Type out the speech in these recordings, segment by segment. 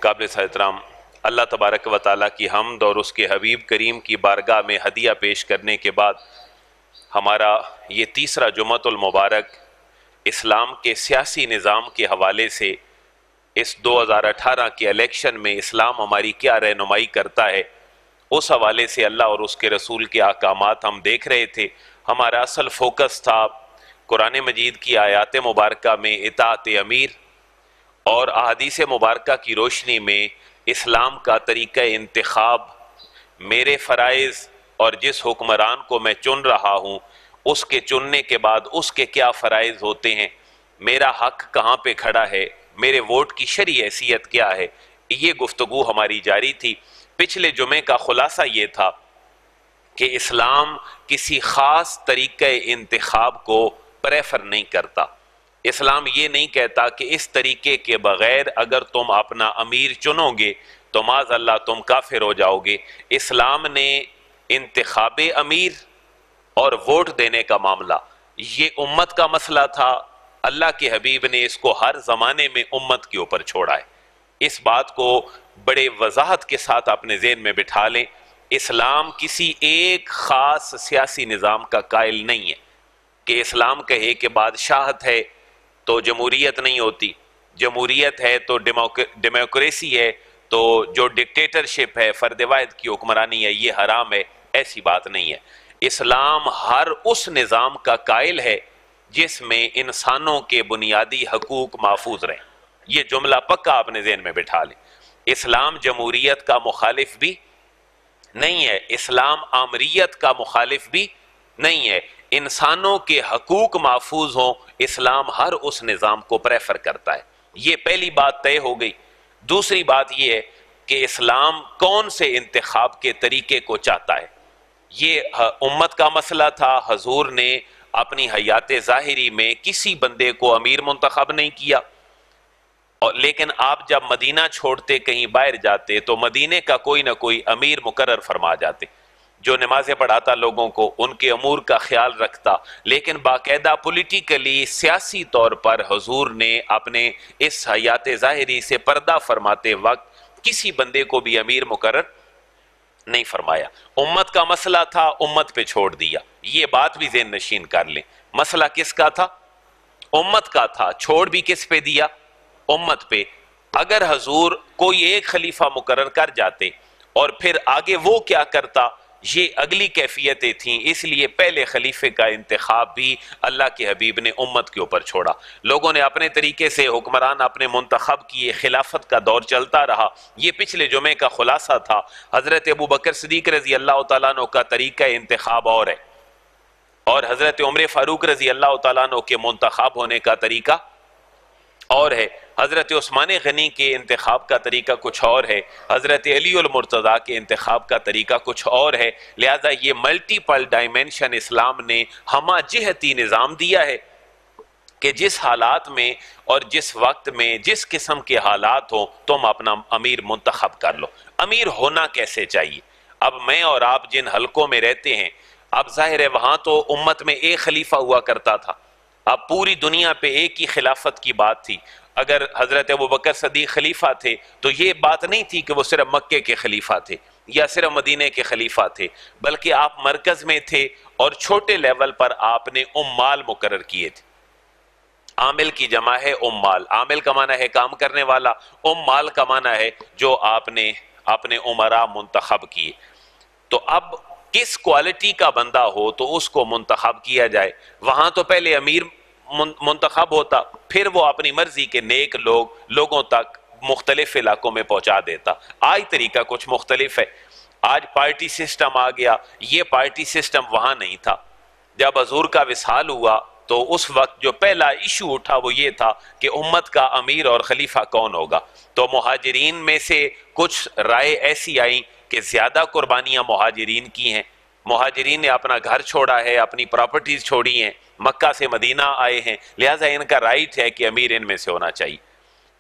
قابل احترام اللہ تبارک و تعالیٰ کی حمد اور اس کے حبیب کریم کی بارگاہ میں ہدیہ پیش کرنے کے بعد ہمارا یہ تیسرا جمعۃ المبارک اسلام کے سیاسی نظام کے حوالے سے اس 2018 کے الیکشن میں اسلام ہماری کیا رہنمائی کرتا ہے اس حوالے سے اللہ اور اس کے رسول کے احکامات ہم دیکھ رہے تھے۔ ہمارا اصل فوکس تھا قرآن مجید کی آیات مبارکہ میں اطاعت امیر اور احادیث مبارکہ کی روشنی میں اسلام کا طریقہ انتخاب، میرے فرائض اور جس حکمران کو میں چن رہا ہوں اس کے چننے کے بعد اس کے کیا فرائض ہوتے ہیں، میرا حق کہاں پہ کھڑا ہے، میرے ووٹ کی شرعی حیثیت کیا ہے، یہ گفتگو ہماری جاری تھی۔ پچھلے جمعے کا خلاصہ یہ تھا کہ اسلام کسی خاص طریقہ انتخاب کو پریفر نہیں کرتا۔ اسلام یہ نہیں کہتا کہ اس طریقے کے بغیر اگر تم اپنا امیر چنو گے تو معاذ اللہ تم کافر ہو جاؤ گے۔ اسلام نے انتخاب امیر اور ووٹ دینے کا معاملہ یہ امت کا مسئلہ تھا، اللہ کے حبیب نے اس کو ہر زمانے میں امت کے اوپر چھوڑا ہے۔ اس بات کو بڑے وضاحت کے ساتھ اپنے ذہن میں بٹھا لیں، اسلام کسی ایک خاص سیاسی نظام کا قائل نہیں ہے کہ اسلام کہے کہ بادشاہت ہے تو جمہوریت نہیں ہوتی، جمہوریت ہے تو ڈیموکریسی ہے تو جو ڈکٹیٹرشپ ہے فرد واحد کی حکمرانی ہے یہ حرام ہے، ایسی بات نہیں ہے۔ اسلام ہر اس نظام کا قائل ہے جس میں انسانوں کے بنیادی حقوق محفوظ رہیں۔ یہ جملہ پکا اپنے ذہن میں بٹھا لیں۔ اسلام جمہوریت کا مخالف بھی نہیں ہے، اسلام آمریت کا مخالف بھی نہیں ہے، انسانوں کے حقوق محفوظ ہوں اسلام ہر اس نظام کو پریفر کرتا ہے۔ یہ پہلی بات طے ہو گئی۔ دوسری بات یہ ہے کہ اسلام کون سے انتخاب کے طریقے کو چاہتا ہے، یہ امت کا مسئلہ تھا۔ حضور نے اپنی حیات ظاہری میں کسی بندے کو امیر منتخب نہیں کیا، لیکن آپ جب مدینہ چھوڑتے کہیں باہر جاتے تو مدینے کا کوئی نہ کوئی امیر مقرر فرما جاتے جو نمازیں پڑھاتا لوگوں کو، ان کے امور کا خیال رکھتا، لیکن باقاعدہ پولیٹیکلی سیاسی طور پر حضور نے اپنے اس حیات ظاہری سے پردہ فرماتے وقت کسی بندے کو بھی امیر مقرر نہیں فرمایا۔ امت کا مسئلہ تھا، امت پہ چھوڑ دیا۔ یہ بات بھی ذہن نشین کر لیں، مسئلہ کس کا تھا؟ امت کا تھا، چھوڑ بھی کس پہ دیا؟ امت پہ۔ اگر حضور کوئی ایک خلیفہ مقرر کر جاتے اور پھر آگے وہ کیا کرتا یہ اگلی کیفیتیں تھیں، اس لیے پہلے خلیفے کا انتخاب بھی اللہ کے حبیب نے امت کے اوپر چھوڑا۔ لوگوں نے اپنے طریقے سے حکمران اپنے منتخب کیے، خلافت کا دور چلتا رہا۔ یہ پچھلے جمعے کا خلاصہ تھا۔ حضرت ابوبکر صدیق رضی اللہ تعالیٰ عنہ کا طریقہ انتخاب اور ہے، اور حضرت عمر فاروق رضی اللہ تعالیٰ عنہ کے منتخب ہونے کا طریقہ اور ہے، حضرت عثمان غنی کے انتخاب کا طریقہ کچھ اور ہے، حضرت علی المرتضیٰ کے انتخاب کا طریقہ کچھ اور ہے۔ لہذا یہ ملٹیپل ڈائمنشن اسلام نے ہمہ جہتی نظام دیا ہے کہ جس حالات میں اور جس وقت میں جس قسم کے حالات ہوں تم اپنا امیر منتخب کر لو۔ امیر ہونا کیسے چاہیے؟ اب میں اور آپ جن حلقوں میں رہتے ہیں، اب ظاہر ہے وہاں تو امت میں ایک خلیفہ ہوا کرتا تھا، اب پوری دنیا پہ ایک ہی خلافت کی بات تھی۔ اگر حضرت ابوبکر صدیق خلیفہ تھے تو یہ بات نہیں تھی کہ وہ صرف مکے کے خلیفہ تھے یا صرف مدینے کے خلیفہ تھے، بلکہ آپ مرکز میں تھے اور چھوٹے لیول پر آپ نے عمال مقرر کیے تھے۔ عامل کی جمع ہے عمال، عامل کا معنی ہے کام کرنے والا، عمال کا معنی ہے جو آپ نے اپنے عمراء منتخب کیے۔ تو اب کس کوالٹی کا بندہ ہو تو اس کو منتخب کیا جائے۔ وہاں تو پہلے امیر منتخب ہوتا، پھر وہ اپنی مرضی کے نیک لوگوں تک مختلف علاقوں میں پہنچا دیتا۔ آج طریقہ کچھ مختلف ہے، آج پارٹی سسٹم آ گیا، یہ پارٹی سسٹم وہاں نہیں تھا۔ جب حضور کا وصال ہوا تو اس وقت جو پہلا ایشو اٹھا وہ یہ تھا کہ امت کا امیر اور خلیفہ کون ہوگا۔ تو مہاجرین میں سے کچھ رائے ایسی آئیں کہ زیادہ قربانیاں مہاجرین کی ہیں، مہاجرین نے اپنا گھر چھوڑا ہے، اپنی پراپرٹیز چھوڑی ہیں، مکہ سے مدینہ آئے ہیں، لہٰذا ان کا رائٹ ہے کہ امیر ان میں سے ہونا چاہیے۔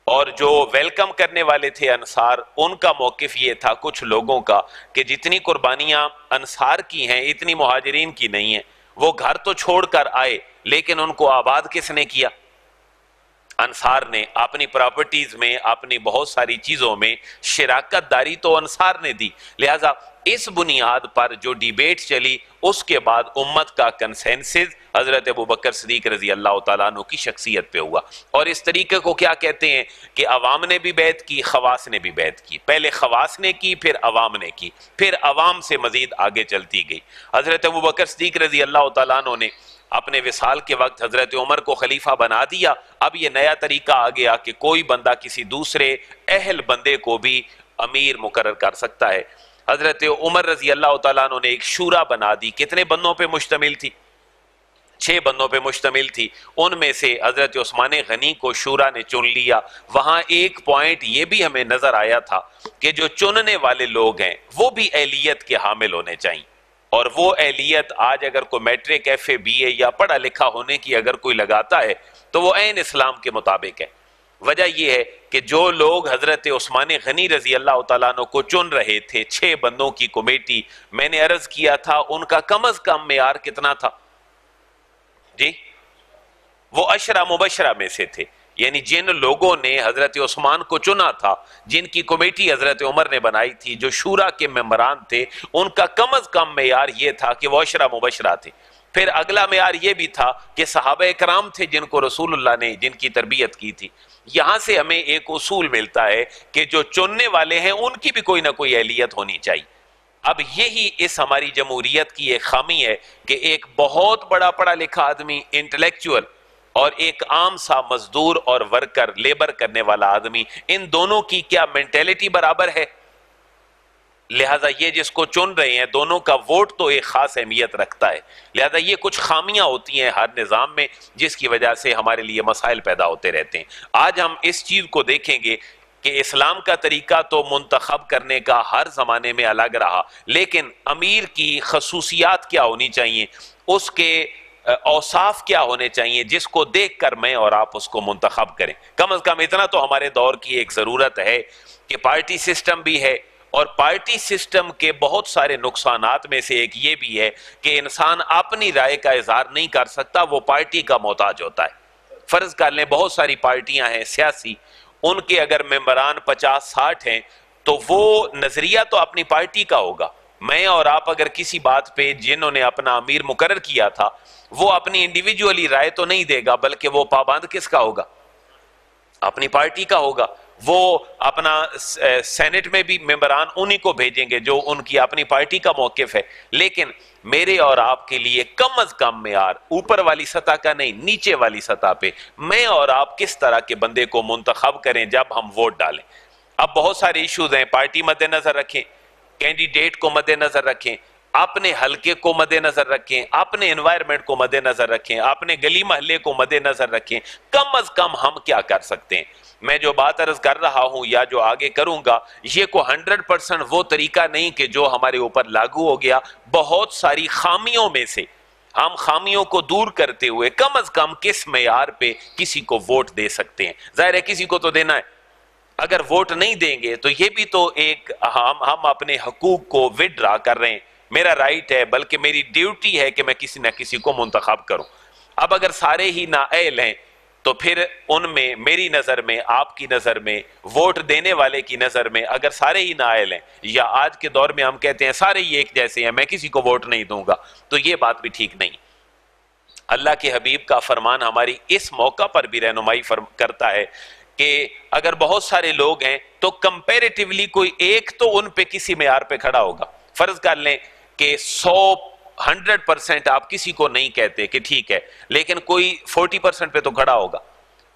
اور جو ویلکم کرنے والے تھے انصار، ان کا موقف یہ تھا کچھ لوگوں کا کہ جتنی قربانیاں انصار کی ہیں اتنی مہاجرین کی نہیں ہیں۔ وہ گھر تو چھوڑ کر آئے لیکن ان کو آباد کس نے کیا؟ انصار نے اپنی پراپرٹیز میں، اپنی بہت ساری چیزوں میں شراکت داری تو انصار نے دی، لہٰذا اس بنیاد پر جو ڈیبیٹ چلی اس کے بعد امت کا کنسنسس حضرت ابوبکر صدیق رضی اللہ تعالیٰ عنہ کی شخصیت پہ ہوا. اور اس طریقے کو کیا کہتے ہیں کہ عوام نے بھی بیعت کی، خواص نے بھی بیعت کی. پہلے خواص نے کی، پھر عوام نے کی، پھر عوام سے مزید آگے چلتی گئی. حضرت ابوبکر صدیق رضی اللہ تعالیٰ عنہ نے اپنے وصال کے وقت حضرت عمر کو خلیفہ بنا دیا. اب یہ نیا طریقہ آ گیا کہ کوئی بندہ کسی دوسرے اہل بندے کو بھی امیر مقرر کر سکتا ہے. حضرت عمر رضی اللہ تعالیٰ عنہ نے ایک شورا بنا دی. کتنے بندوں پہ مشتمل تھی؟ 6 بندوں پہ مشتمل تھی. ان میں سے حضرت عثمان غنی کو شورا نے چن لیا. وہاں ایک پوائنٹ یہ بھی ہمیں نظر آیا تھا کہ جو چننے والے لوگ ہیں وہ بھی اہلیت کے حامل ہونے چاہیے. اور وہ اہلیت آج اگر کوئی میٹرک ایف اے بی اے یا پڑھا لکھا ہونے کی اگر کوئی لگاتا ہے تو وہ عین اسلام کے مطابق ہے. وجہ یہ ہے کہ جو لوگ حضرت عثمان غنی رضی اللہ تعالیٰ عنہ کو چن رہے تھے، 6 بندوں کی کمیٹی، میں نے عرض کیا تھا ان کا کم از کم معیار کتنا تھا جی؟ وہ 10 مبشرہ میں سے تھے. یعنی جن لوگوں نے حضرت عثمان کو چنا تھا، جن کی کمیٹی حضرت عمر نے بنائی تھی، جو شورا کے ممبران تھے، ان کا کم از کم معیار یہ تھا کہ وہ 10 مبشرہ تھے. پھر اگلا معیار یہ بھی تھا کہ صحابہ اکرام تھے جن کو رسول اللہ نے جن کی تربیت کی تھی. یہاں سے ہمیں ایک اصول ملتا ہے کہ جو چننے والے ہیں ان کی بھی کوئی نہ کوئی اہلیت ہونی چاہیے. اب یہی اس ہماری جمہوریت کی ایک خامی ہے کہ ایک بہت بڑا پڑھا لکھا آدمی، انٹلیکچوئل، اور ایک عام سا مزدور اور ورکر، لیبر کرنے والا آدمی، ان دونوں کی کیا مینٹیلٹی برابر ہے؟ لہٰذا یہ جس کو چن رہے ہیں دونوں کا ووٹ تو ایک خاص اہمیت رکھتا ہے. لہٰذا یہ کچھ خامیاں ہوتی ہیں ہر نظام میں جس کی وجہ سے ہمارے لیے مسائل پیدا ہوتے رہتے ہیں. آج ہم اس چیز کو دیکھیں گے کہ اسلام کا طریقہ تو منتخب کرنے کا ہر زمانے میں الگ رہا، لیکن امیر کی خصوصیات کیا ہونی چاہیے، اس کے اوصاف کیا ہونے چاہیے جس کو دیکھ کر میں اور آپ اس کو منتخب کریں. کم از کم اتنا تو ہمارے دور کی ایک ضرورت ہے کہ پارٹی سسٹم بھی ہے، اور پارٹی سسٹم کے بہت سارے نقصانات میں سے ایک یہ بھی ہے کہ انسان اپنی رائے کا اظہار نہیں کر سکتا، وہ پارٹی کا محتاج ہوتا ہے. فرض کر لیں بہت ساری پارٹیاں ہیں سیاسی، ان کے اگر ممبران 50-60 ہیں تو وہ نظریہ تو اپنی پارٹی کا ہوگا. میں اور آپ اگر کسی بات پہ جنہوں نے اپنا امیر مقرر کیا تھا وہ اپنی انڈیویجولی رائے تو نہیں دے گا، بلکہ وہ پابند کس کا ہوگا؟ اپنی پارٹی کا ہوگا. وہ اپنا سینٹ میں بھی ممبران انہی کو بھیجیں گے جو ان کی اپنی پارٹی کا موقف ہے. لیکن میرے اور آپ کے لیے کم از کم معیار اوپر والی سطح کا نہیں، نیچے والی سطح پہ میں اور آپ کس طرح کے بندے کو منتخب کریں جب ہم ووٹ ڈالیں. اب بہت سارے ایشوز ہیں، پارٹی مد نظر رکھیں، کینڈیڈیٹ کو مد نظر رکھیں، اپنے حلقے کو مد نظر رکھیں، اپنے انوائرمنٹ کو مد نظر رکھیں، اپنے گلی محلے کو مد نظر رکھیں. کم از کم ہم کیا کر سکتے ہیں؟ میں جو بات عرض کر رہا ہوں یا جو آگے کروں گا یہ کو 100% وہ طریقہ نہیں کہ جو ہمارے اوپر لاگو ہو گیا. بہت ساری خامیوں میں سے ہم خامیوں کو دور کرتے ہوئے کم از کم کس معیار پہ کسی کو ووٹ دے سکتے ہیں. ظاہر ہے کسی کو تو دینا ہے. اگر ووٹ نہیں دیں گے تو یہ بھی تو ایک ہم اپنے حقوق کو وڈرا کر رہے ہیں. میرا رائٹ ہے بلکہ میری ڈیوٹی ہے کہ میں کسی نہ کسی کو منتخب کروں. اب اگر سارے ہی نااہل ہیں تو پھر ان میں میری نظر میں، آپ کی نظر میں، ووٹ دینے والے کی نظر میں اگر سارے ہی نااہل ہیں، یا آج کے دور میں ہم کہتے ہیں سارے ہی ایک جیسے ہیں میں کسی کو ووٹ نہیں دوں گا، تو یہ بات بھی ٹھیک نہیں. اللہ کے حبیب کا فرمان ہماری اس موقع پر بھی رہنمائی کرتا ہے کہ اگر بہت سارے لوگ ہیں تو کمپیریٹیولی کوئی ایک تو ان پہ کسی معیار پہ کھڑا ہوگا. فرض کر لیں کہ 100% آپ کسی کو نہیں کہتے کہ ٹھیک ہے، لیکن کوئی 40% پہ تو کھڑا ہوگا،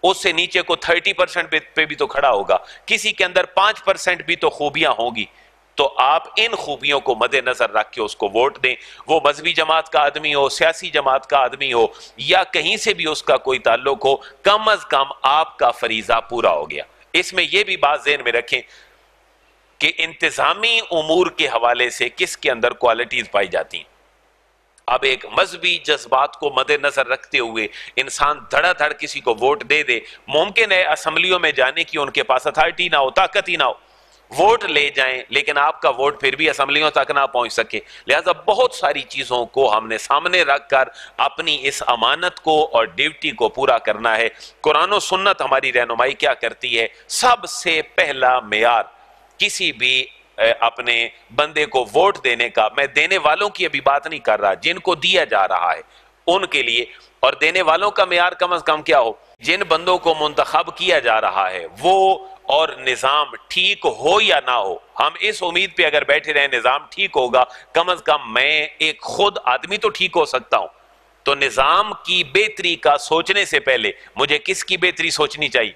اس سے نیچے کو 30% پہ بھی تو کھڑا ہوگا، کسی کے اندر 5% بھی تو خوبیاں ہوں گی. تو آپ ان خوبیوں کو مد نظر رکھ کے اس کو ووٹ دیں. وہ مذہبی جماعت کا آدمی ہو، سیاسی جماعت کا آدمی ہو، یا کہیں سے بھی اس کا کوئی تعلق ہو، کم از کم آپ کا فریضہ پورا ہو گیا. اس میں یہ بھی بات ذہن میں رکھیں کہ انتظامی امور کے حوالے سے کس کے اندر کوالٹیز پائی جاتی ہیں. اب ایک مذہبی جذبات کو مد نظر رکھتے ہوئے انسان دھڑا دھڑ کسی کو ووٹ دے دے. ممکن ہے اسمبلیوں میں جانے کی ان کے پاس اتھارٹی نہ ہو، طاقت ہی نہ ہو، ووٹ لے جائیں لیکن آپ کا ووٹ پھر بھی اسمبلیوں تک نہ پہنچ سکے. لہذا بہت ساری چیزوں کو ہم نے سامنے رکھ کر اپنی اس امانت کو اور ڈیوٹی کو پورا کرنا ہے. قرآن و سنت ہماری رہنمائی کیا کرتی ہے؟ سب سے پہلا معیار کسی بھی اپنے بندے کو ووٹ دینے کا، میں دینے والوں کی ابھی بات نہیں کر رہا، جن کو دیا جا رہا ہے ان کے لیے، اور دینے والوں کا معیار کم از کم کیا ہو؟ جن بندوں کو منتخب کیا جا رہا ہے وہ اور نظام ٹھیک ہو یا نہ ہو. ہم اس امید پہ اگر بیٹھے رہیں نظام ٹھیک ہوگا، کم از کم میں ایک خود آدمی تو ٹھیک ہو سکتا ہوں. تو نظام کی بہتری کا سوچنے سے پہلے مجھے کس کی بہتری سوچنی چاہیے؟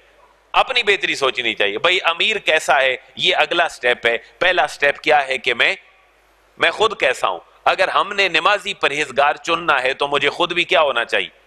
اپنی بہتری سوچنی چاہیے. بھئی امیر کیسا ہے یہ اگلا سٹیپ ہے. پہلا سٹیپ کیا ہے کہ میں خود کیسا ہوں. اگر ہم نے نمازی پرہیزگار چننا ہے تو مجھے خود بھی کیا ہونا چاہیے؟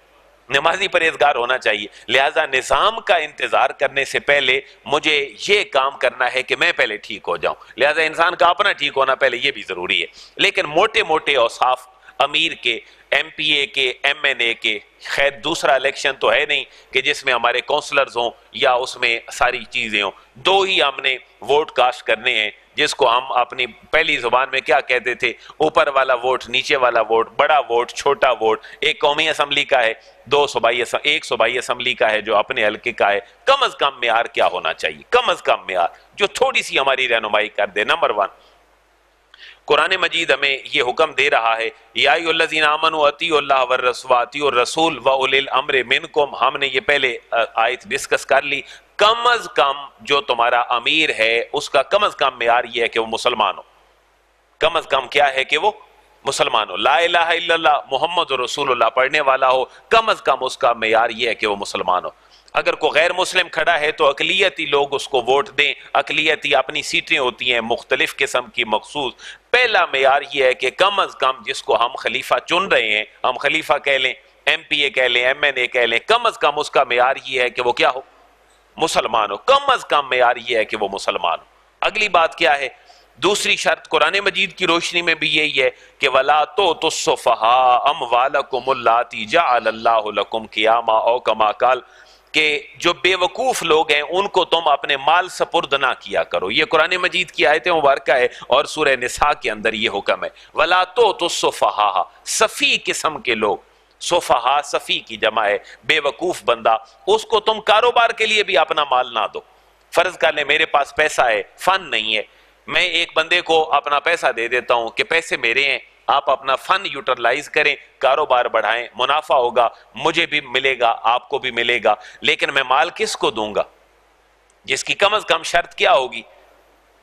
نمازی پرہیزگار ہونا چاہیے. لہٰذا نظام کا انتظار کرنے سے پہلے مجھے یہ کام کرنا ہے کہ میں پہلے ٹھیک ہو جاؤں. لہٰذا انسان کا اپنا ٹھیک ہونا پہلے یہ بھی ضروری ہے. لیکن موٹے موٹے اوصاف امیر کے، ایم پی اے کے، ایم این اے کے، خیر دوسرا الیکشن تو ہے نہیں کہ جس میں ہمارے کونسلرز ہوں یا اس میں ساری چیزیں ہوں. دو ہی ہم نے ووٹ کاسٹ کرنے ہیں جس کو ہم اپنی پہلی زبان میں کیا کہتے تھے؟ اوپر والا ووٹ، نیچے والا ووٹ، بڑا ووٹ، چھوٹا ووٹ. ایک قومی اسمبلی کا ہے، ایک صوبائی اسمبلی کا ہے جو اپنے حلقے کا ہے. کم از کم معیار کیا ہونا چاہیے؟ کم از کم معیار جو تھوڑی سی ہماری رہنمائی کر دے. نمبر 1، قرآن مجید ہمیں یہ حکم دے رہا ہے یا ایھا الذین آمنوا اطیعوا اللہ واطیعوا الرسول واولی الامر منکم. ہم نے یہ پہلے آیت ڈسکس کر لی. کم از کم جو تمہارا امیر ہے اس کا کم از کم معیار یہ ہے کہ وہ مسلمان ہو. کم از کم کیا ہے کہ وہ مسلمان ہو، لا الہ الا اللہ محمد رسول اللہ پڑھنے والا ہو. کم از کم اس کا معیار یہ ہے کہ وہ مسلمان ہو. اگر کوئی غیر مسلم کھڑا ہے تو اقلیتی لوگ اس کو ووٹ دیں. اقلیتی اپنی سیٹیں ہوتی ہیں مختلف قسم کی مخصوص. پہلا معیار یہ ہے کہ کم از کم جس کو ہم خلیفہ چن رہے ہیں، ہم خلیفہ کہہ لیں، ایم پی اے کہہ لیں، ایم این اے کہہ لیں، کم از کم اس کا معیار یہ ہے کہ وہ کیا ہو؟ مسلمان ہو. کم از کم معیار یہ ہے کہ وہ مسلمان ہو. اگلی بات کیا ہے؟ دوسری شرط قرآن مجید کی روشنی میں بھی یہی ہے کہ وَلَا تُؤْتُوا السُّفَهَاءَ أَمْوَالَكُمُ اللَّاتِي جَعَلَ اللَّهُ لَكُمْ قِيَامًا او کما قال، کہ جو بے وقوف لوگ ہیں ان کو تم اپنے مال سپرد نہ کیا کرو. یہ قرآن مجید کی آیت مبارکہ ہے اور سورہ نساء کے اندر یہ حکم ہے. وَلَا تُؤْتُوا السُّفَهَاءَ، سفیہ قسم کے لوگ. سفہا سفی کی جمع ہے، بے وقوف بندہ. اس کو تم کاروبار کے لیے بھی اپنا مال نہ دو. فرض کر لیں میرے پاس پیسہ ہے، فن نہیں ہے، میں ایک بندے کو اپنا پیسہ دے دیتا ہوں کہ پیسے میرے ہیں، آپ اپنا فن یوٹیلائز کریں، کاروبار بڑھائیں، منافع ہوگا، مجھے بھی ملے گا، آپ کو بھی ملے گا. لیکن میں مال کس کو دوں گا؟ جس کی کم از کم شرط کیا ہوگی؟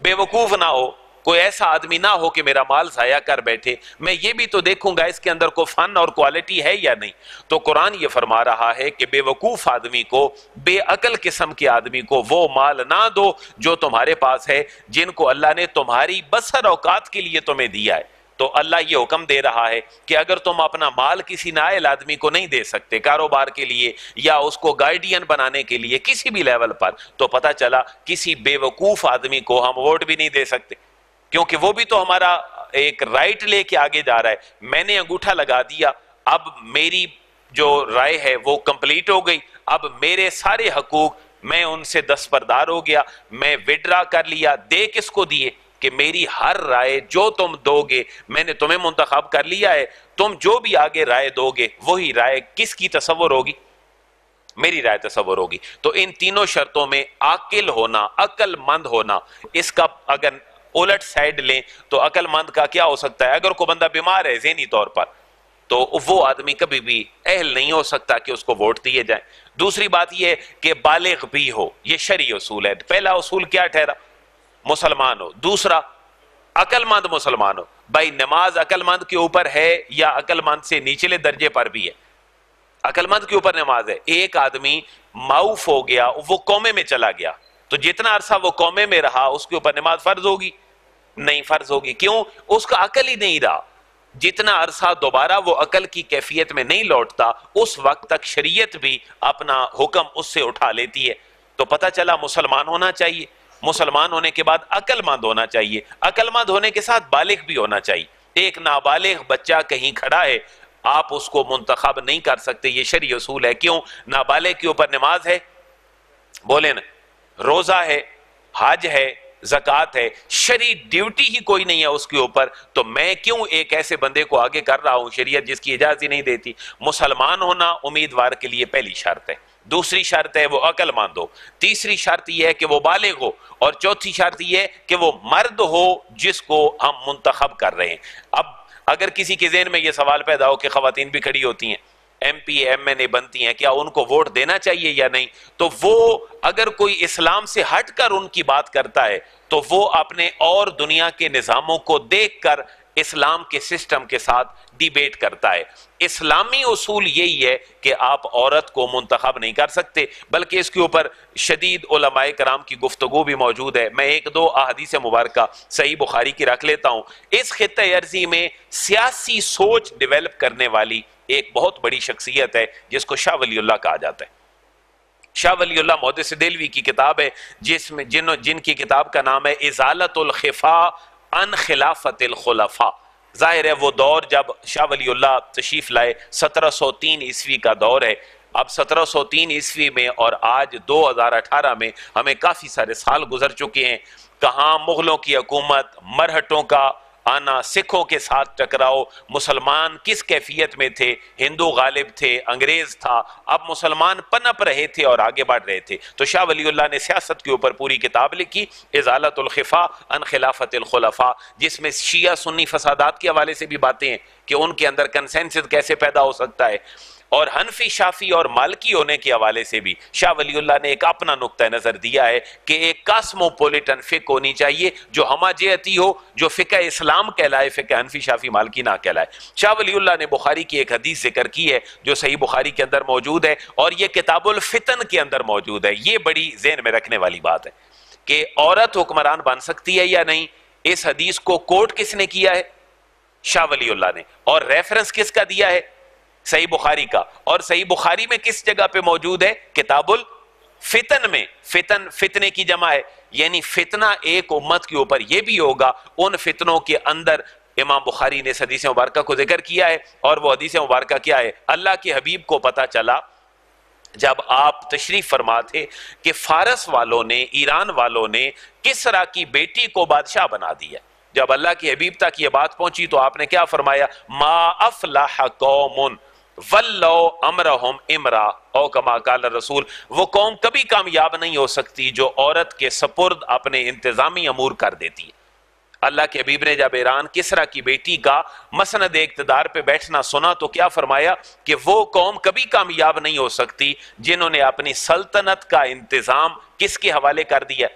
بے وقوف نہ ہو، کوئی ایسا آدمی نہ ہو کہ میرا مال ضائع کر بیٹھے. میں یہ بھی تو دیکھوں گا اس کے اندر کوئی فن اور کوالٹی ہے یا نہیں. تو قرآن یہ فرما رہا ہے کہ بے وقوف آدمی کو، بے عقل قسم کے آدمی کو وہ مال نہ دو جو تمہارے پاس ہے، جن کو اللہ نے تمہاری بسر اوقات کے لیے تمہیں دیا ہے. تو اللہ یہ حکم دے رہا ہے کہ اگر تم اپنا مال کسی نااہل آدمی کو نہیں دے سکتے کاروبار کے لیے یا اس کو گائیڈین بنانے کے لیے کسی بھی لیول پر، تو پتہ چلا کسی بے وقوف آدمی کو ہم ووٹ بھی نہیں دے سکتے، کیونکہ وہ بھی تو ہمارا ایک رائٹ لے کے آگے جا رہا ہے. میں نے انگوٹھا لگا دیا، اب میری جو رائے ہے وہ کمپلیٹ ہو گئی. اب میرے سارے حقوق، میں ان سے دستبردار ہو گیا، میں وڈرا کر لیا. دے کس کو دیے؟ کہ میری ہر رائے جو تم دو گے، میں نے تمہیں منتخب کر لیا ہے، تم جو بھی آگے رائے دو گے وہی رائے کس کی تصور ہوگی؟ میری رائے تصور ہوگی. تو ان تینوں شرطوں میں عاقل ہونا، عقل مند ہونا. اس کا اگر الٹ سائڈ لیں تو عقل مند کا کیا ہو سکتا ہے؟ اگر کوئی بندہ بیمار ہے ذہنی طور پر تو وہ آدمی کبھی بھی اہل نہیں ہو سکتا کہ اس کو ووٹ دیے جائیں. دوسری بات یہ ہے کہ بالغ بھی ہو. یہ شرعی اصول ہے. پہلا اصول کیا ٹھہرا؟ مسلمان ہو. دوسرا عقل مند مسلمان ہو. بھائی نماز عقل مند کے اوپر ہے یا عقل مند سے نیچلے درجے پر بھی ہے؟ عقل مند کے اوپر نماز ہے. ایک آدمی معاف ہو گیا، وہ قومے میں چلا گیا، تو جتنا عرصہ وہ قومے میں رہا اس کے اوپر نماز فرض ہوگی؟ نہیں فرض ہوگی. کیوں؟ اس کا عقل ہی نہیں رہا. جتنا عرصہ دوبارہ وہ عقل کی کیفیت میں نہیں لوٹتا اس وقت تک شریعت بھی اپنا حکم اس سے اٹھا لیتی ہے. تو پتہ چلا مسلمان ہونا چاہیے. مسلمان ہونے کے بعد عقل مند ہونا چاہیے. عقل مند ہونے کے ساتھ بالغ بھی ہونا چاہیے. ایک نابالغ بچہ کہیں کھڑا ہے، آپ اس کو منتخب نہیں کر سکتے. یہ شرعی اصول ہے. کیوں؟ نابالغ کے اوپر نماز ہے، بولے نا، روزہ ہے، حج ہے، زکوٰۃ ہے، شرعی ڈیوٹی ہی کوئی نہیں ہے اس کے اوپر، تو میں کیوں ایک ایسے بندے کو آگے کر رہا ہوں شریعت جس کی اجازت ہی نہیں دیتی؟ مسلمان ہونا امیدوار کے لیے پہلی شرط ہے، دوسری شرط ہے وہ عقل مند ہو، تیسری شرط یہ ہے کہ وہ بالغ ہو، اور چوتھی شرط یہ ہے کہ وہ مرد ہو جس کو ہم منتخب کر رہے ہیں۔ اب اگر کسی کے ذہن میں یہ سوال پیدا ہو کہ خواتین بھی کھڑی ہوتی ہیں، ایم پی ایم این اے بنتی ہیں، کیا ان کو ووٹ دینا چاہیے یا نہیں؟ تو وہ اگر کوئی اسلام سے ہٹ کر ان کی بات کرتا ہے تو وہ اپنے اور دنیا کے نظاموں کو دیکھ کر اسلام کے سسٹم کے ساتھ ڈیبیٹ کرتا ہے۔ اسلامی اصول یہی ہے کہ آپ عورت کو منتخب نہیں کر سکتے، بلکہ اس کے اوپر شدید علماء کرام کی گفتگو بھی موجود ہے۔ میں ایک دو احادیث مبارکہ صحیح بخاری کی رکھ لیتا ہوں۔ اس خطہ ارضی میں سیاسی سوچ ڈیولپ کرنے والی ایک بہت بڑی شخصیت ہے جس کو شاہ ولی اللہ کہا جاتا ہے۔ شاہ ولی اللہ محدث دہلوی کی کتاب ہے جن کی کتاب کا نام ہے ازالۃ الخفا عن خلافت الخلفاء۔ ظاہر ہے وہ دور جب شاہ ولی اللہ تشریف لائے 1703 عیسوی کا دور ہے۔ اب 1703 عیسوی میں اور آج 2018 میں ہمیں کافی سارے سال گزر چکے ہیں۔ کہاں مغلوں کی حکومت، مرہٹوں کا آنا، سکھوں کے ساتھ ٹکراؤ، مسلمان کس کیفیت میں تھے، ہندو غالب تھے، انگریز تھا، اب مسلمان پنپ رہے تھے اور آگے بڑھ رہے تھے۔ تو شاہ ولی اللہ نے سیاست کے اوپر پوری کتاب لکھی ازالۃ الخفا عن خلافت الخلفاء، جس میں شیعہ سنی فسادات کے حوالے سے بھی باتیں ہیں کہ ان کے اندر کنسنسس کیسے پیدا ہو سکتا ہے، اور حنفی، شافی اور مالکی ہونے کے حوالے سے بھی شاہ ولی اللہ نے ایک اپنا نقطہ نظر دیا ہے کہ ایک کاسموپولیٹن فقہ ہونی چاہیے جو ہماجیتی ہو، جو فقہ اسلام کہلائے، فقہ حنفی، شافی، مالکی نہ کہلائے۔ شاہ ولی اللہ نے بخاری کی ایک حدیث ذکر کی ہے جو صحیح بخاری کے اندر موجود ہے، اور یہ کتاب الفتن کے اندر موجود ہے۔ یہ بڑی ذہن میں رکھنے والی بات ہے کہ عورت حکمران بن سکتی ہے یا نہیں۔ اس حدیث کو کوٹ کس نے کیا ہے؟ شاہ ولی اللہ نے، اور ریفرنس کس کا دیا ہے؟ صحیح بخاری کا۔ اور صحیح بخاری میں کس جگہ پہ موجود ہے؟ کتاب الفتن میں۔ فتنے کی جمع ہے، یعنی فتنہ ایک امت کے اوپر یہ بھی ہوگا۔ ان فتنوں کے اندر امام بخاری نے اس حدیث مبارکہ کو ذکر کیا ہے، اور وہ حدیث مبارکہ کیا ہے؟ اللہ کے حبیب کو پتا چلا جب آپ تشریف فرما تھے کہ فارس والوں نے، ایران والوں نے کسرا کی بیٹی کو بادشاہ بنا دیا۔ جب اللہ کے حبیب تک یہ بات پہنچی تو آپ نے کیا فرمایا؟ ما افلح قوم ولو امرہم امرا او کما قال الرسول، وہ قوم کبھی کامیاب نہیں ہو سکتی جو عورت کے سپرد اپنے انتظامی امور کر دیتی ہے۔ اللہ کے حبیب نے جب ایران کسرا کی بیٹی کا مسند اقتدار پہ بیٹھنا سنا تو کیا فرمایا کہ وہ قوم کبھی کامیاب نہیں ہو سکتی جنہوں نے اپنی سلطنت کا انتظام کس کے حوالے کر دیا؟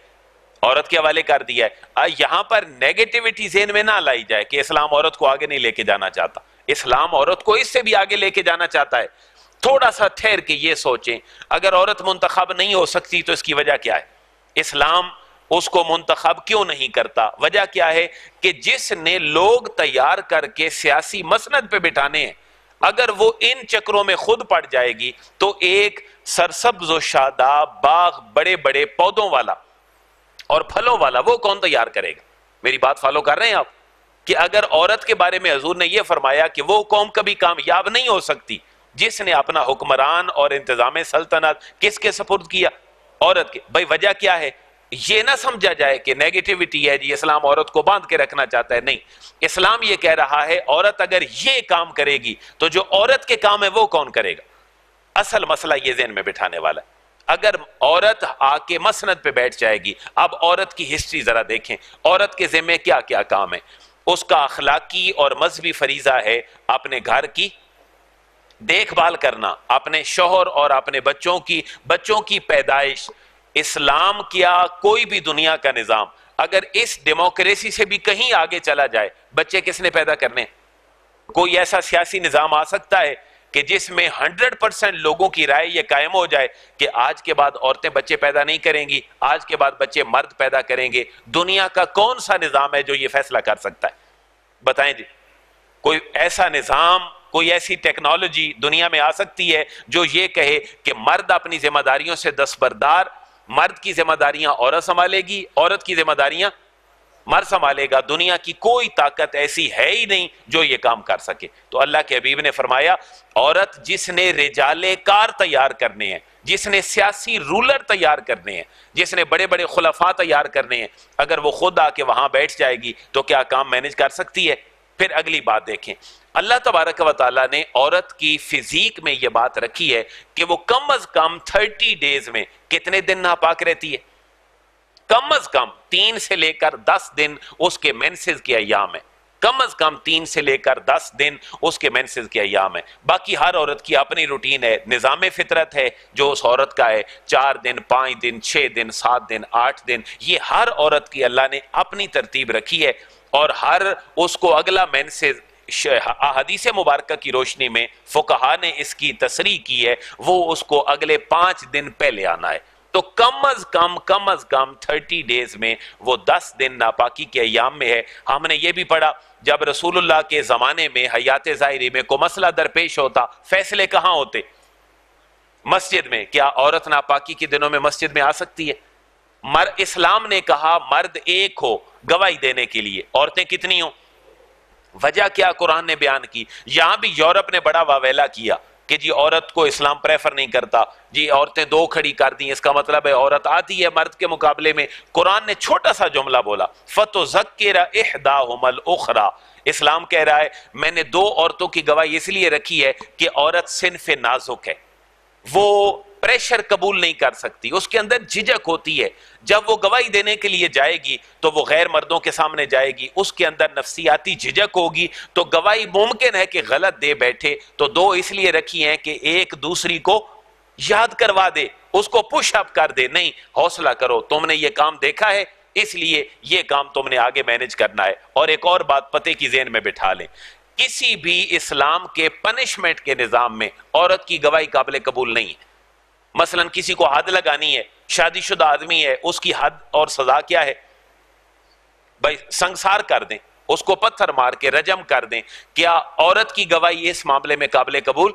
عورت کے حوالے کر دیا ہے۔ یہاں پر نیگیٹیوٹی ذہن میں نہ لائی جائے کہ اسلام عورت کو آگے نہیں لے کے جانا چاہتا۔ اسلام عورت کو اس سے بھی آگے لے کے جانا چاہتا ہے۔ تھوڑا سا ٹھہر کے یہ سوچیں، اگر عورت منتخب نہیں ہو سکتی تو اس کی وجہ کیا ہے؟ اسلام اس کو منتخب کیوں نہیں کرتا؟ وجہ کیا ہے کہ جس نے لوگ تیار کر کے سیاسی مسند پہ بٹھانے ہیں، اگر وہ ان چکروں میں خود پڑ جائے گی تو ایک سرسبز و شاداب باغ بڑے بڑے پودوں والا اور پھلوں والا وہ کون تیار کرے گا؟ میری بات فالو کر رہے ہیں آپ؟ کہ اگر عورت کے بارے میں حضور نے یہ فرمایا کہ وہ قوم کبھی کامیاب نہیں ہو سکتی جس نے اپنا حکمران اور انتظام سلطنت کس کے سپرد کیا؟ عورت کے۔ بھائی وجہ کیا ہے؟ یہ نہ سمجھا جائے کہ نیگیٹیوٹی ہے جی اسلام عورت کو باندھ کے رکھنا چاہتا ہے، نہیں۔ اسلام یہ کہہ رہا ہے عورت اگر یہ کام کرے گی تو جو عورت کے کام ہے وہ کون کرے گا؟ اصل مسئلہ یہ ذہن میں بٹھانے والا ہے۔ اگر عورت آ کے مسند پہ بیٹھ جائے گی، اب عورت کی ہسٹری ذرا دیکھیں، عورت کے ذمہ کیا کیا کام ہے؟ اس کا اخلاقی اور مذہبی فریضہ ہے اپنے گھر کی دیکھ بھال کرنا، اپنے شوہر اور اپنے بچوں کی پیدائش۔ اسلام کیا کوئی بھی دنیا کا نظام اگر اس ڈیموکریسی سے بھی کہیں آگے چلا جائے، بچے کس نے پیدا کرنے؟ کوئی ایسا سیاسی نظام آ سکتا ہے کہ جس میں 100% لوگوں کی رائے یہ قائم ہو جائے کہ آج کے بعد عورتیں بچے پیدا نہیں کریں گی، آج کے بعد بچے مرد پیدا کریں گے؟ دنیا کا کون سا نظام ہے جو یہ فیصلہ کر سکتا ہے؟ بتائیں جی، کوئی ایسا نظام، کوئی ایسی ٹیکنالوجی دنیا میں آ سکتی ہے جو یہ کہے کہ مرد اپنی ذمہ داریوں سے دستبردار، مرد کی ذمہ داریاں عورت سنبھالے گی، عورت کی ذمہ داریاں مر سنبھالے گا، دنیا کی کوئی طاقت ایسی ہے ہی نہیں جو یہ کام کر سکے۔ تو اللہ کے حبیب نے فرمایا عورت جس نے رجال کار تیار کرنے ہیں، جس نے سیاسی رولر تیار کرنے ہیں، جس نے بڑے بڑے خلفاء تیار کرنے ہیں، اگر وہ خود آ کے وہاں بیٹھ جائے گی تو کیا کام مینج کر سکتی ہے؟ پھر اگلی بات دیکھیں، اللہ تبارک و تعالیٰ نے عورت کی فزیک میں یہ بات رکھی ہے کہ وہ کم از کم 30 ڈیز میں کتنے دن ناپاک رہتی ہے؟ کم از کم 3 سے لے کر 10 دن اس کے مینسز کے ایام ہے، کم از کم 3 سے لے کر 10 دن اس کے مینسز کے ایام ہے۔ باقی ہر عورت کی اپنی روٹین ہے، نظام فطرت ہے جو اس عورت کا ہے، 4 دن، 5 دن، 6 دن، 7 دن، 8 دن، یہ ہر عورت کی اللہ نے اپنی ترتیب رکھی ہے، اور ہر اس کو اگلا مینسز احادیث مبارکہ کی روشنی میں فقہا نے اس کی تصریح کی ہے، وہ اس کو اگلے 5 دن پہلے آنا ہے۔ تو کم از کم 30 ڈیز میں وہ 10 دن ناپاکی کے ایام میں ہے۔ ہم نے یہ بھی پڑھا جب رسول اللہ کے زمانے میں حیات ظاہری میں کوئی مسئلہ درپیش ہوتا، فیصلے کہاں ہوتے؟ مسجد میں۔ کیا عورت ناپاکی کے دنوں میں مسجد میں آ سکتی ہے؟ اسلام نے کہا مرد ایک ہو گواہی دینے کے لیے، عورتیں کتنی ہوں؟ وجہ کیا قرآن نے بیان کی؟ یہاں بھی یورپ نے بڑا واویلا کیا کہ جی عورت کو اسلام پریفر نہیں کرتا، جی عورتیں 2 کھڑی کر دی، اس کا مطلب ہے عورت آتی ہے مرد کے مقابلے میں۔ قرآن نے چھوٹا سا جملہ بولا فَتُذَكِّرَ إِحْدَاهُمَا الْأُخْرَى، اسلام کہہ رہا ہے میں نے 2 عورتوں کی گواہی اس لیے رکھی ہے کہ عورت صنف نازک ہے، وہ پریشر قبول نہیں کر سکتی، اس کے اندر جھجک ہوتی ہے، جب وہ گواہی دینے کے لیے جائے گی تو وہ غیر مردوں کے سامنے جائے گی، اس کے اندر نفسیاتی جھجک ہوگی، تو گواہی ممکن ہے کہ غلط دے بیٹھے، تو 2 اس لیے رکھی ہیں کہ ایک دوسری کو یاد کروا دے، اس کو پش اپ کر دے، نہیں حوصلہ کرو، تم نے یہ کام دیکھا ہے اس لیے یہ کام تم نے آگے مینج کرنا ہے۔ اور ایک اور بات پتے کی ذہن میں بٹھا لیں، کسی بھی اسلام کے پنشمنٹ کے نظام میں عورت کی گواہی قابل قبول نہیں ہے۔ مثلا کسی کو حد لگانی ہے، شادی شدہ آدمی ہے، اس کی حد اور سزا کیا ہے؟ بھائی سنگسار کر دیں، اس کو پتھر مار کے رجم کر دیں، کیا عورت کی گواہی اس معاملے میں قابل قبول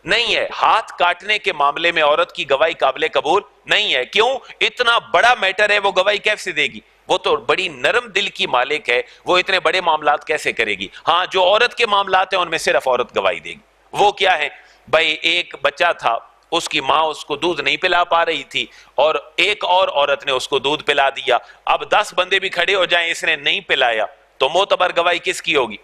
نہیں ہے؟ ہاتھ کاٹنے کے معاملے میں عورت کی گواہی قابل قبول نہیں ہے۔ کیوں؟ اتنا بڑا میٹر ہے، وہ گواہی کیسے دے گی؟ وہ تو بڑی نرم دل کی مالک ہے، وہ اتنے بڑے معاملات کیسے کرے گی؟ ہاں جو عورت کے معاملات ہیں ان میں صرف عورت گواہی دے گی۔ وہ کیا ہے؟ بھائی ایک بچہ تھا، اس کی ماں اس کو دودھ نہیں پلا پا رہی تھی، اور ایک اور عورت نے اس کو دودھ پلا دیا، اب 10 بندے بھی کھڑے ہو جائیں اس نے نہیں پلایا، تو معتبر گواہی کس کی ہوگی؟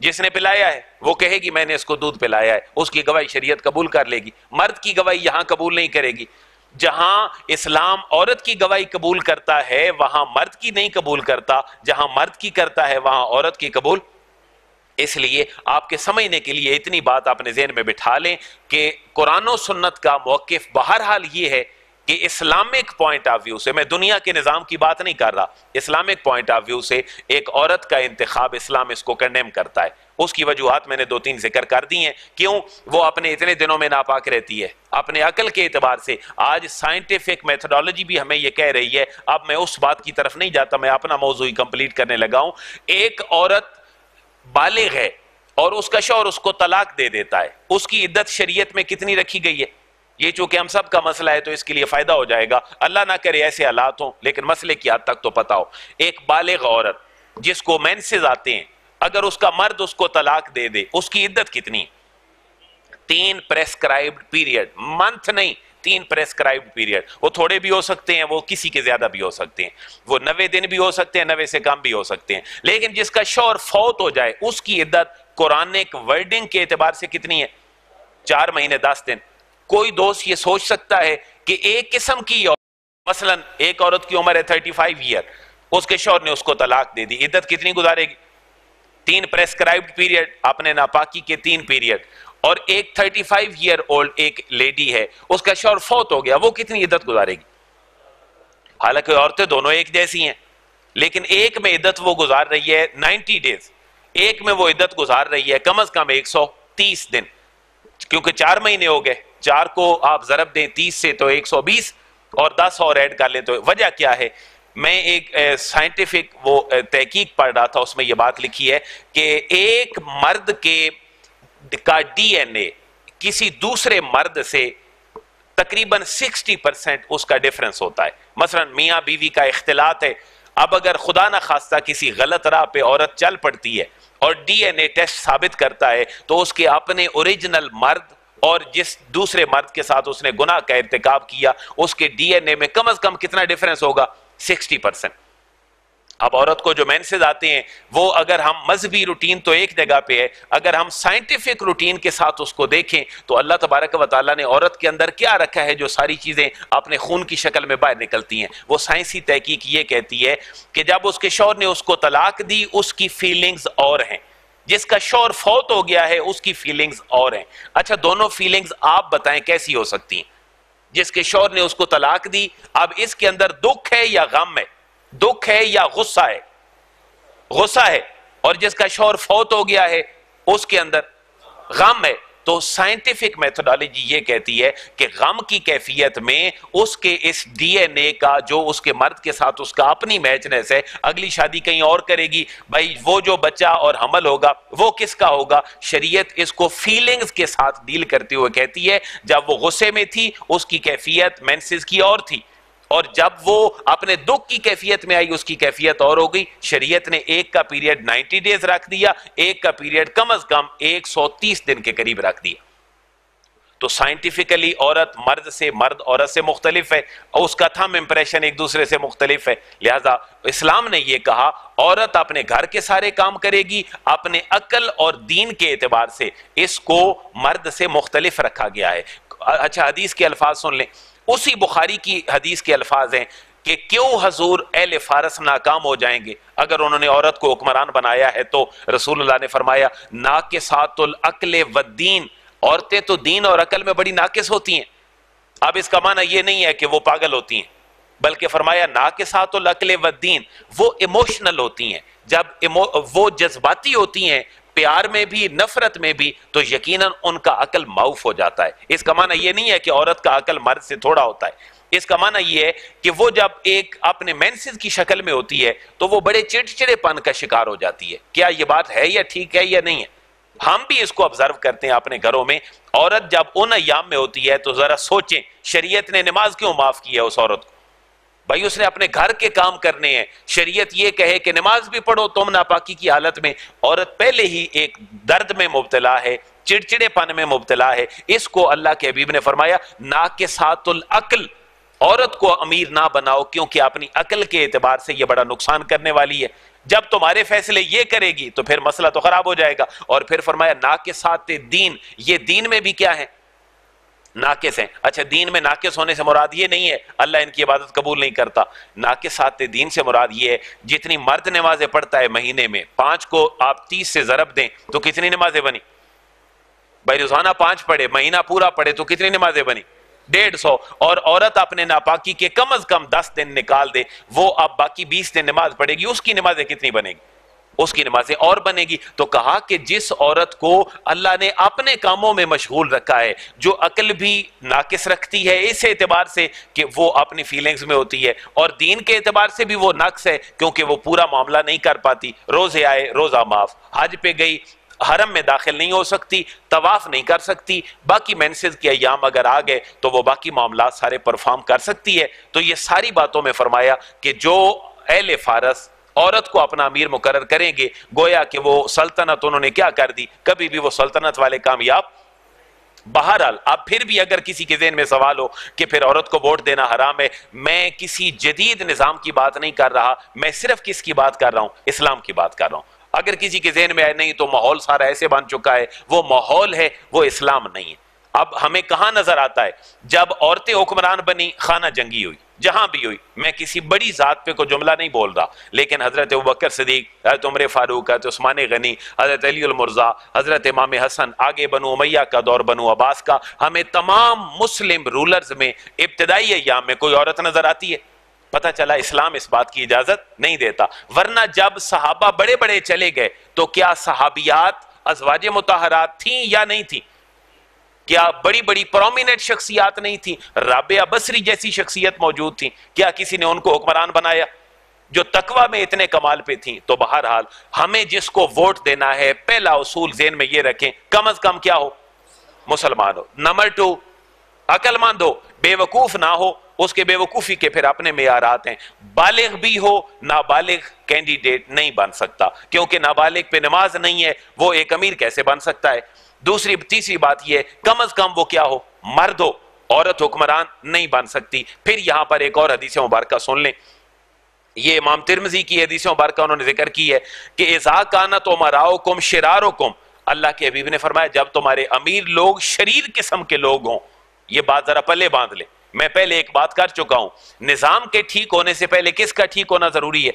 جس نے پلایا ہے، وہ کہے گی میں نے اس کو دودھ پلایا ہے، اس کی گواہی شریعت قبول کر لے گی۔ مرد کی گواہی یہاں قبول نہیں کرے گی۔ جہاں اسلام عورت کی گواہی قبول کرتا ہے وہاں مرد کی نہیں قبول کرتا، جہاں مرد کی کرتا ہے وہاں عورت کی قبول۔ اس لیے آپ کے سمجھنے کے لیے اتنی بات اپنے ذہن میں بٹھا لیں کہ قرآن و سنت کا موقف بہرحال یہ ہے کہ اسلامک پوائنٹ آف ویو سے، میں دنیا کے نظام کی بات نہیں کر رہا، اسلامک پوائنٹ آف ویو سے ایک عورت کا انتخاب اسلام اس کو کنڈیم کرتا ہے۔ اس کی وجوہات میں نے 2-3 ذکر کر دی ہیں، کیوں؟ وہ اپنے اتنے دنوں میں ناپاک رہتی ہے، اپنے عقل کے اعتبار سے۔ آج سائنٹیفک میتھڈالوجی بھی ہمیں یہ کہہ رہی ہے، اب میں اس بات کی طرف نہیں جاتا، میں اپنا موضوع کمپلیٹ کرنے لگا ہوں۔ ایک عورت بالغ ہے اور اس کا شوہر اس کو طلاق دے دیتا ہے، اس کی عدت شریعت میں کتنی رکھی گئی ہے؟ یہ چونکہ ہم سب کا مسئلہ ہے تو اس کے لیے فائدہ ہو جائے گا، اللہ نہ کرے ایسے حالات ہوں، لیکن مسئلے کی حد تک تو پتہ ہو۔ ایک بالغ عورت جس کو مینسز آتے ہیں، اگر اس کا مرد اس کو طلاق دے دے، اس کی عدت کتنی؟ 3 پریسکرائبڈ پیریڈ، منتھ نہیں، 3 پریسکرائبڈ پیریڈ۔ وہ تھوڑے بھی ہو سکتے ہیں، وہ کسی کے زیادہ بھی ہو سکتے ہیں، وہ 90 دن بھی ہو سکتے ہیں، 90 سے کم بھی ہو سکتے ہیں۔ لیکن جس کا شوہر فوت ہو جائے اس کی عدت قرآنک ورڈنگ کے اعتبار سے کتنی ہے؟ 4 مہینے 10 دن۔ کوئی دوست یہ سوچ سکتا ہے کہ ایک قسم کی مثلا ایک عورت کی عمر ہے 35 ایئر، اس کے شوہر نے اس کو طلاق دے دی، عدت کتنی گزارے گی؟ 3 پریسکرائبڈ پیریڈ، اپنے ناپاکی کے 3 پیریڈ۔ اور ایک 35 ایئر اولڈ ایک لیڈی ہے، اس کا شوہر فوت ہو گیا، وہ کتنی عدت گزارے گی؟ حالانکہ عورتیں دونوں ایک جیسی ہیں، لیکن ایک میں عدت وہ گزار رہی ہے 90 ڈیز، ایک میں وہ عدت گزار رہی ہے کم از کم 130 دن، کیونکہ 4 مہینے ہو گئے، 4 کو آپ ضرب دیں 30 سے تو 120 اور 10 اور ایڈ کر لیں تو وجہ کیا ہے؟ میں ایک سائنٹیفک وہ تحقیق پڑھ رہا تھا، اس میں یہ بات لکھی ہے کہ ایک مرد کا ڈی این اے کسی دوسرے مرد سے تقریباً 60% اس کا ڈیفرنس ہوتا ہے۔ مثلا میاں بیوی کا اختلاط ہے، اب اگر خدا نہ خواستہ کسی غلط راہ پہ عورت چل پڑتی ہے اور ڈی این اے ٹیسٹ ثابت کرتا ہے تو اس کے اپنے اوریجنل مرد اور جس دوسرے مرد کے ساتھ اس نے گناہ کا ارتکاب کیا اس کے ڈی این اے میں کم از کم کتنا ڈیفرنس ہوگا؟ 60%۔ اب عورت کو جو مینسز آتے ہیں وہ اگر ہم مذہبی روٹین تو ایک جگہ پہ ہے، اگر ہم سائنٹیفک روٹین کے ساتھ اس کو دیکھیں تو اللہ تبارک و تعالیٰ نے عورت کے اندر کیا رکھا ہے جو ساری چیزیں اپنے خون کی شکل میں باہر نکلتی ہیں۔ وہ سائنسی تحقیق یہ کہتی ہے کہ جب اس کے شوہر نے اس کو طلاق دی اس کی فیلنگز اور ہیں، جس کا شوہر فوت ہو گیا ہے اس کی فیلنگز اور ہیں۔ اچھا دونوں فیلنگز آپ بتائیں کیسی ہو سکتی ہیں؟ جس کے شوہر نے اس کو طلاق دی، اب اس کے اندر دکھ ہے یا غم ہے؟ دکھ ہے یا غصہ ہے؟ غصہ ہے۔ اور جس کا شوہر فوت ہو گیا ہے اس کے اندر غم ہے۔ تو سائنٹیفک میتھڈالوجی یہ کہتی ہے کہ غم کی کیفیت میں اس کے اس ڈی این اے کا جو اس کے مرد کے ساتھ اس کا اپنی میچنس ہے، اگلی شادی کہیں اور کرے گی، بھائی وہ جو بچہ اور حمل ہوگا وہ کس کا ہوگا؟ شریعت اس کو فیلنگز کے ساتھ ڈیل کرتے ہوئے کہتی ہے جب وہ غصے میں تھی اس کی کیفیت مینسز کی اور تھی، اور جب وہ اپنے دکھ کی کیفیت میں آئی اس کی کیفیت اور ہو گئی۔ شریعت نے ایک کا پیریڈ 90 ڈیز رکھ دیا، ایک کا پیریڈ کم از کم 130 دن کے قریب رکھ دیا۔ تو سائنٹیفکلی عورت مرد سے، مرد عورت سے مختلف ہے، اور اس کا تھم امپریشن ایک دوسرے سے مختلف ہے، لہذا اسلام نے یہ کہا عورت اپنے گھر کے سارے کام کرے گی، اپنے عقل اور دین کے اعتبار سے اس کو مرد سے مختلف رکھا گیا ہے۔ اچھا حدیث کے الفاظ سن لیں، اسی بخاری کی حدیث کے الفاظ ہیں کہ کیوں حضور اہل فارس ناکام ہو جائیں گے اگر انہوں نے عورت کو حکمران بنایا ہے؟ تو رسول اللہ نے فرمایا ناقصات العقل والدین، عورتیں تو دین اور عقل میں بڑی ناقص ہوتی ہیں۔ اب اس کا معنی یہ نہیں ہے کہ وہ پاگل ہوتی ہیں، بلکہ فرمایا ناقصات العقل والدین، وہ ایموشنل ہوتی ہیں، جب وہ جذباتی ہوتی ہیں پیار میں بھی نفرت میں بھی تو یقیناً ان کا عقل معاف ہو جاتا ہے۔ اس کا معنی یہ نہیں ہے کہ عورت کا عقل مرد سے تھوڑا ہوتا ہے، اس کا معنی یہ ہے کہ وہ جب ایک اپنے مینسز کی شکل میں ہوتی ہے تو وہ بڑے چڑچڑے پن کا شکار ہو جاتی ہے۔ کیا یہ بات ہے یا ٹھیک ہے یا نہیں ہے؟ ہم بھی اس کو آبزرو کرتے ہیں اپنے گھروں میں۔ عورت جب ان ایام میں ہوتی ہے تو ذرا سوچیں شریعت نے نماز کیوں معاف کی ہے اس عورت کو؟ بھائی اس نے اپنے گھر کے کام کرنے ہیں، شریعت یہ کہے کہ نماز بھی پڑھو تم ناپاکی کی حالت میں، عورت پہلے ہی ایک درد میں مبتلا ہے، چڑچڑے پن میں مبتلا ہے، اس کو اللہ کے حبیب نے فرمایا ناقصات العقل، عورت کو امیر نہ بناؤ کیونکہ اپنی عقل کے اعتبار سے یہ بڑا نقصان کرنے والی ہے۔ جب تمہارے فیصلے یہ کرے گی تو پھر مسئلہ تو خراب ہو جائے گا۔ اور پھر فرمایا ناقصات دین، یہ دین میں بھی کیا ہے؟ ناقص ہیں۔ اچھا دین میں ناقص ہونے سے مراد یہ نہیں ہے اللہ ان کی عبادت قبول نہیں کرتا، ناقصات دین سے مراد یہ ہے جتنی مرد نمازیں پڑھتا ہے مہینے میں، 5 کو آپ 30 سے ضرب دیں تو کتنی نمازیں بنی؟ بھائی روزانہ 5 پڑھے، مہینہ پورا پڑھے تو کتنی نمازیں بنی؟ 150۔ اور عورت اپنے ناپاکی کے کم از کم 10 دن نکال دے، وہ اب باقی 20 دن نماز پڑھے گی، اس کی نمازیں کتنی بنے گی؟ اس کی نمازیں اور بنے گی۔ تو کہا کہ جس عورت کو اللہ نے اپنے کاموں میں مشغول رکھا ہے، جو عقل بھی ناقص رکھتی ہے اس اعتبار سے کہ وہ اپنی فیلنگز میں ہوتی ہے، اور دین کے اعتبار سے بھی وہ نقص ہے کیونکہ وہ پورا معاملہ نہیں کر پاتی، روزے آئے روزہ معاف، حج پہ گئی حرم میں داخل نہیں ہو سکتی، طواف نہیں کر سکتی، باقی مینسز کے ایام اگر آ گئے تو وہ باقی معاملات سارے پرفارم کر سکتی ہے۔ تو یہ ساری باتوں میں فرمایا کہ جو اہل فارس عورت کو اپنا امیر مقرر کریں گے گویا کہ وہ سلطنت انہوں نے کیا کر دی، کبھی بھی وہ سلطنت والے کامیاب۔ بہرحال اب پھر بھی اگر کسی کے ذہن میں سوال ہو کہ پھر عورت کو ووٹ دینا حرام ہے، میں کسی جدید نظام کی بات نہیں کر رہا، میں صرف کس کی بات کر رہا ہوں؟ اسلام کی بات کر رہا ہوں۔ اگر کسی کے ذہن میں آئے نہیں تو ماحول سارا ایسے بن چکا ہے، وہ ماحول ہے، وہ اسلام نہیں ہے۔ اب ہمیں کہاں نظر آتا ہے جب عورتیں حکمران بنی، خانہ جنگی ہوئی، جہاں بھی ہوئی، میں کسی بڑی ذات پہ کوئی جملہ نہیں بول رہا، لیکن حضرت ابوبکر صدیق، حضرت عمر فاروق، حضرت عثمان غنی، حضرت علی المرضی، حضرت امام حسن، آگے بنو امیہ کا دور، بنو عباس کا، ہمیں تمام مسلم رولرز میں ابتدائی ایام میں کوئی عورت نظر آتی ہے؟ پتہ چلا اسلام اس بات کی اجازت نہیں دیتا۔ ورنہ جب صحابہ بڑے بڑے چلے گئے تو کیا صحابیات ازواج مطہرات تھیں یا نہیں تھیں؟ کیا بڑی بڑی پرومیننٹ شخصیات نہیں تھیں؟ رابعہ بصری جیسی شخصیت موجود تھیں، کیا کسی نے ان کو حکمران بنایا جو تقوی میں اتنے کمال پہ تھیں؟ تو بہرحال ہمیں جس کو ووٹ دینا ہے پہلا اصول ذہن میں یہ رکھیں کم از کم کیا ہو؟ مسلمان ہو۔ نمبر 2 عقل مند ہو، بے وقوف نہ ہو، اس کے بیوقوفی کے پھر اپنے معیارات ہیں. بالغ بھی ہو نابالغ کینڈیڈیٹ نہیں بن سکتا, کیونکہ نابالغ پہ نماز نہیں ہے, وہ ایک امیر کیسے بن سکتا ہے. تیسری بات یہ ہے کم از کم وہ کیا ہو, مرد ہو, عورت حکمران نہیں بن سکتی. پھر یہاں پر ایک اور حدیث مبارکہ سن لیں, یہ امام ترمذی کی حدیث مبارکہ انہوں نے ذکر کی ہے کہ اذا کانت امراؤکم شرارکم, اللہ کے حبیب نے فرمایا جب تمہارے امیر لوگ شریر قسم کے لوگ ہوں. یہ بات ذرا پلے باندھ لیں, میں پہلے ایک بات کر چکا ہوں, نظام کے ٹھیک ہونے سے پہلے کس کا ٹھیک ہونا ضروری ہے؟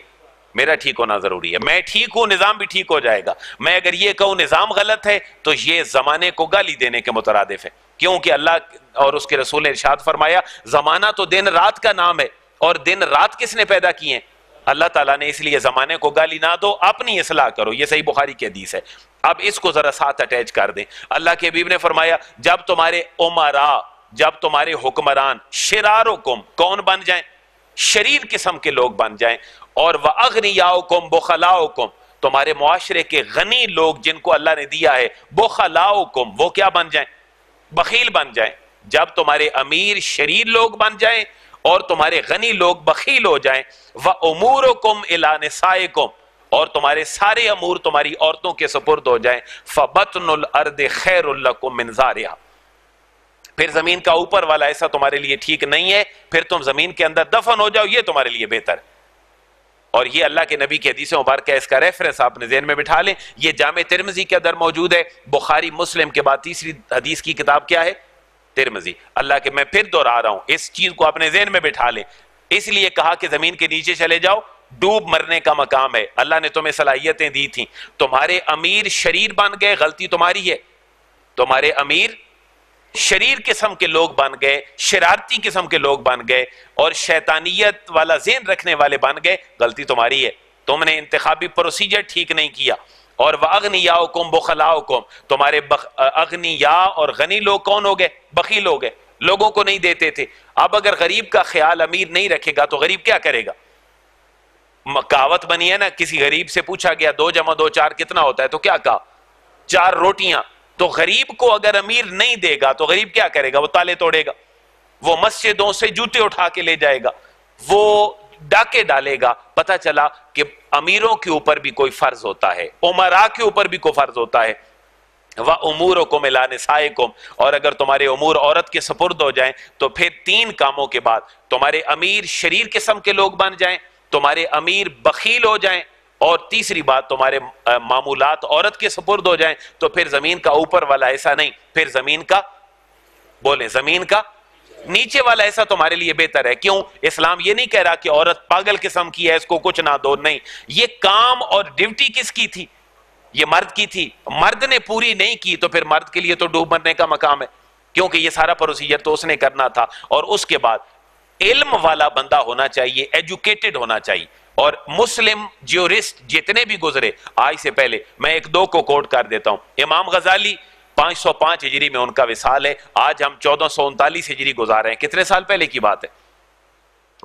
میرا ٹھیک ہونا ضروری ہے. میں ٹھیک ہوں نظام بھی ٹھیک ہو جائے گا. میں اگر یہ کہوں نظام غلط ہے تو یہ زمانے کو گالی دینے کے مترادف ہے, کیونکہ اللہ اور اس کے رسول نے ارشاد فرمایا زمانہ تو دن رات کا نام ہے, اور دن رات کس نے پیدا کیے ہیں؟ اللہ تعالیٰ نے. اس لیے زمانے کو گالی نہ دو, اپنی اصلاح کرو. یہ صحیح بخاری کی حدیث ہے. اب اس کو ذرا ساتھ اٹیچ کر دیں. اللہ کے حبیب نے فرمایا جب تمہارے امراء, جب تمہارے حکمران شرارکم کون بن جائیں؟ شریر قسم کے لوگ بن جائیں, اور وَأَغْنِيَاؤُكُمْ بُخَلَاؤُكُمْ تمہارے معاشرے کے غنی لوگ جن کو اللہ نے دیا ہے, بُخَلَاؤُكُمْ وہ کیا بن جائیں؟ بخیل بن جائیں. جب تمہارے امیر شریر لوگ بن جائیں اور تمہارے غنی لوگ بخیل ہو جائیں, وَأُمُورُكُمْ إِلَىٰ نِسَائِكُمْ اور تمہارے سارے امور تمہاری عورتوں کے سپرد ہو جائیں, فَبَطْنُ الْأَرْضِ خَيْرٌ لَكُمْ مِنْ ظَاهِرِهَا پھر زمین کا اوپر والا ایسا تمہارے لیے ٹھیک نہیں ہے, پھر تم زمین کے اندر دفن ہو جاؤ, یہ تمہارے لیے بہتر ہے. اور یہ اللہ کے نبی کی حدیث مبارکہ, اس کا ریفرنس آپ نے ذہن میں بٹھا لیں. یہ جامع ترمذی کے اندر موجود ہے. بخاری مسلم کے بعد تیسری حدیث کی کتاب کیا ہے؟ ترمذی. اللہ کے, میں پھر دوہرا رہا ہوں, اس چیز کو اپنے ذہن میں بٹھا لیں. اس لیے کہا کہ زمین کے نیچے چلے جاؤ, ڈوب مرنے کا مقام ہے. اللہ نے تمہیں صلاحیتیں دی تھیں, تمہارے امیر شریر بن گئے, غلطی تمہاری ہے. تمہارے امیر شریر قسم کے لوگ بن گئے, شرارتی قسم کے لوگ بن گئے, اور شیطانیت والا ذہن رکھنے والے بن گئے, غلطی تمہاری ہے. تم نے انتخابی پروسیجر ٹھیک نہیں کیا. اور وَأَغْنِيَاؤُكُمْ بُخَلَاؤُكُمْ تمہارے اغنیاء اور غنی لوگ کون ہو گئے؟ بخیل ہو گئے, لوگوں کو نہیں دیتے تھے. اب اگر غریب کا خیال امیر نہیں رکھے گا تو غریب کیا کرے گا؟ کہاوت بنی ہے نا, کسی غریب سے پوچھا گیا 2 + 2 = 4 کتنا ہوتا ہے, تو کیا کہا؟ 4 روٹیاں. تو غریب کو اگر امیر نہیں دے گا تو غریب کیا کرے گا؟ وہ تالے توڑے گا, وہ مسجدوں سے جوتے اٹھا کے لے جائے گا, وہ ڈاکے ڈالے گا. پتہ چلا کہ امیروں کے اوپر بھی کوئی فرض ہوتا ہے, امراء کے اوپر بھی کوئی فرض ہوتا ہے. وَأُمُورُكُمْ إِلَىٰ نِسَائِكُمْ اور اگر تمہارے امور عورت کے سپرد ہو جائیں تو پھر 3 کاموں کے بعد تمہارے امیر شریر قسم کے لوگ بن جائیں, تمہارے امیر بخیل ہو جائیں, اور تیسری بات تمہارے معمولات عورت کے سپرد ہو جائیں, تو پھر زمین کا اوپر والا ایسا نہیں, پھر زمین کا بولیں زمین کا نیچے والا ایسا تمہارے لیے بہتر ہے. کیوں؟ اسلام یہ نہیں کہہ رہا کہ عورت پاگل قسم کی ہے, اس کو کچھ نہ دو, نہیں. یہ کام اور ڈیوٹی کس کی تھی؟ یہ مرد کی تھی. مرد نے پوری نہیں کی تو پھر مرد کے لیے تو ڈوب مرنے کا مقام ہے, کیونکہ یہ سارا پروسیجر تو اس نے کرنا تھا. اور اس کے بعد علم والا بندہ ہونا چاہیے, ایجوکیٹڈ ہونا چاہیے. اور مسلم جیورسٹ جتنے بھی گزرے آج سے پہلے, میں 1-2 کو کوٹ کر دیتا ہوں. امام غزالی 505 ہجری میں ان کا وصال ہے, آج ہم 1439 ہجری گزار رہے ہیں. کتنے سال پہلے کی بات ہے؟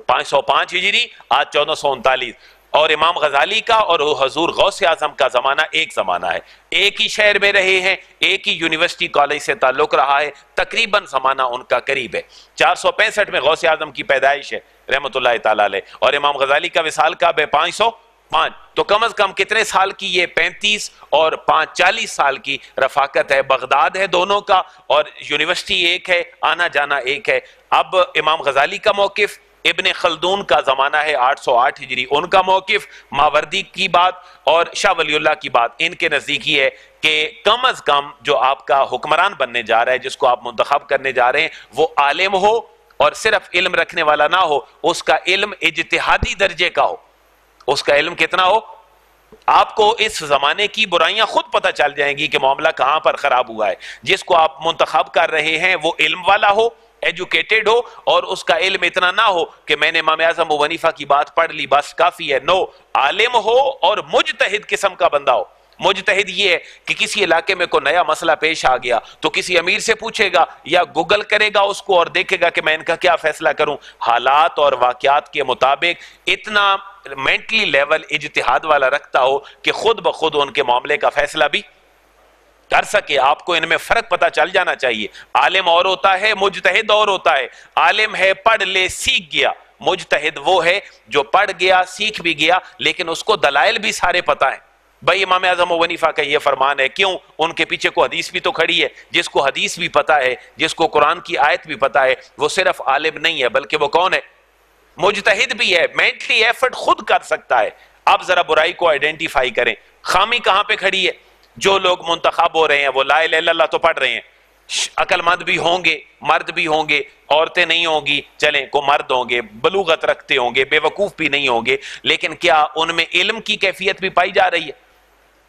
505 ہجری, آج 1439. اور امام غزالی کا اور حضور غوث اعظم کا زمانہ ایک زمانہ ہے, ایک ہی شہر میں رہے ہیں, ایک ہی یونیورسٹی کالج سے تعلق رہا ہے, تقریباً زمانہ ان کا قریب ہے. 465 میں غوث اعظم کی پیدائش ہے رحمۃ اللہ تعالیٰ علیہ, اور امام غزالی کا وصال کب ہے؟ 505. تو کم از کم کتنے سال کی یہ 35 اور 5 40 سال کی رفاقت ہے. بغداد ہے دونوں کا, اور یونیورسٹی ایک ہے, آنا جانا ایک ہے. اب امام غزالی کا موقف, ابن خلدون کا زمانہ ہے 808 ہجری, ان کا موقف, ماوردی کی بات اور شاہ ولی اللہ کی بات, ان کے نزدیک ہی ہے کہ کم از کم جو آپ کا حکمران بننے جا رہا ہے, جس کو آپ منتخب کرنے جا رہے ہیں, وہ عالم ہو اور صرف علم رکھنے والا نہ ہو, اس کا علم اجتہادی درجے کا ہو. اس کا علم کتنا ہو؟ آپ کو اس زمانے کی برائیاں خود پتہ چل جائیں گی کہ معاملہ کہاں پر خراب ہوا ہے. جس کو آپ منتخب کر رہے ہیں وہ علم والا ہو, ایجوکیٹڈ ہو, اور اس کا علم اتنا نہ ہو کہ میں نے امام اعظم ابو حنیفہ کی بات پڑھ لی بس کافی ہے. نو, عالم ہو اور مجتہد قسم کا بندہ ہو. مجتہد یہ ہے کہ کسی علاقے میں کوئی نیا مسئلہ پیش آ گیا تو کسی امیر سے پوچھے گا یا گوگل کرے گا اس کو اور دیکھے گا کہ میں ان کا کیا فیصلہ کروں, حالات اور واقعات کے مطابق اتنا مینٹلی لیول اجتہاد والا رکھتا ہو کہ خود بخود ان کے معاملے کا فیصلہ بھی کر سکے، آپ کو ان میں فرق پتہ چل جانا چاہیے۔ عالم اور ہوتا ہے، مجتہد اور ہوتا ہے۔ عالم ہے پڑھ لے سیکھ گیا، مجتہد وہ ہے جو پڑھ گیا سیکھ بھی گیا لیکن اس کو دلائل بھی سارے پتہ ہیں۔ بھائی امام اعظم ابو حنیفہ کا یہ فرمان ہے، کیوں؟ ان کے پیچھے کو حدیث بھی تو کھڑی ہے۔ جس کو حدیث بھی پتہ ہے، جس کو قرآن کی آیت بھی پتہ ہے، وہ صرف عالم نہیں ہے بلکہ وہ کون ہے؟ مجتہد بھی ہے، مینٹلی ایفرٹ خود کر سکتا ہے۔ آپ ذرا برائی کو آئیڈینٹیفائی کریں، خامی کہاں پہ کھڑی ہے؟ جو لوگ منتخب ہو رہے ہیں وہ لا الہ الا اللہ تو پڑھ رہے ہیں، عقل مند بھی ہوں گے، مرد بھی ہوں گے، عورتیں نہیں ہوں گی، چلیں کو مرد ہوں گے، بلوغت رکھتے ہوں گے، بے وقوف بھی نہیں ہوں گے، لیکن کیا ان میں علم کی کیفیت بھی پائی جا رہی ہے؟